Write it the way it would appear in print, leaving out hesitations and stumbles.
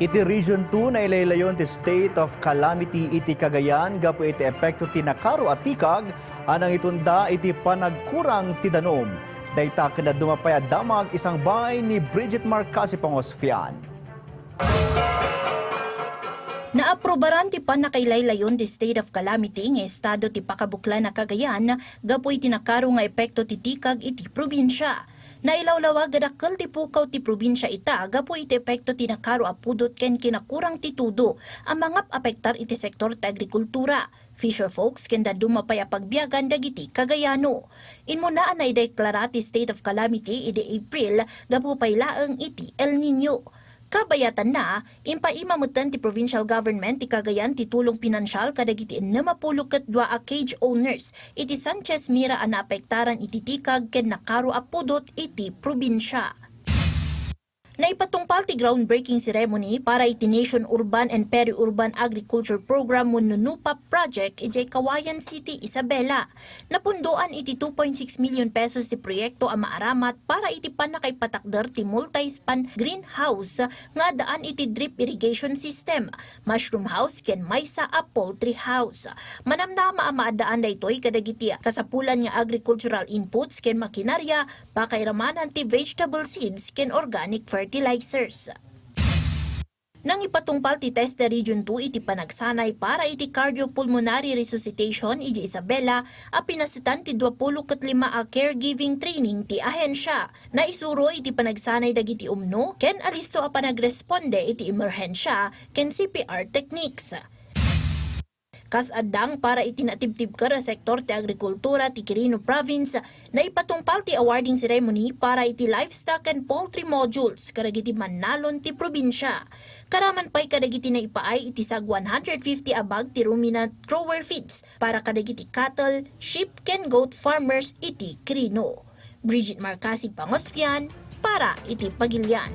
Iti Region 2 nailaylayon ti State of Calamity iti Cagayan gapu iti epekto ti nakaro at tikag anang itunda iti panagkurang ti danom. Dayta kada dumapay at damag isang bay ni Brigitte Marcasi-Pangosfian. Naaprobaran ti panakailaylayon ti State of Calamity nga estado ti pakabukla na Cagayan gapu iti nakaro nga epekto ti tikag iti probinsya. Nailawlawag gadakkel ti pukaw ti probinsya ita gapu iti epekto ti nakaro apudot ken kinakurang ti tudo ang mga apektar iti sektor ti agrikultura. Fisher folks ken dumapay a pagbiagan dagiti Cagayano. Inmunaan na ideklara ti State of Calamity iti April gapu paylaeng iti El Nino. Kabayatan na, impaimamutan ti provincial government ti Cagayan ti tulong pinansyal kadagiti 62 a cage owners iti Sanchez Mira a naapektaran iti tikag ken nakaro apudot iti probinsya. Naipatungpal ti groundbreaking ceremony para iti Nation Urban and Peri-Urban Agriculture Program Mununupa Project iti Cagayan City, Isabela. Napundoan iti 2.6 million pesos ti proyekto ang maaramat para iti panakaipatakder ti multi-span greenhouse nga daan iti drip irrigation system, mushroom house ken maysa a poultry house. Manamnama ang maadaan daytoy kadagiti kasapulan nga agricultural inputs ken makinarya, pakairamanan ti vegetable seeds ken organic fertilizers. Nang ipatungpal ti Teste Region 2 iti panagsanay para iti cardiopulmonary resuscitation iti Isabela a pinasitan ti 25 a caregiving training ti ahensya. Naisuro iti panagsanay dagiti umno ken alisto a panagresponde iti emerhensya ken CPR techniques. Kasadang para itinatibtib ka sektor ti agrikultura ti Quirino Province na ipatungpal ti awarding ceremony para iti livestock and poultry modules karagiti Manalon ti probinsya. Karaman pa'y kadagiti na ipaay iti sag 150 abag ti ruminant grower feeds para kadagiti cattle, sheep ken goat farmers iti Quirino. Brigitte Marcasi-Pangosfian para iti Pagilian.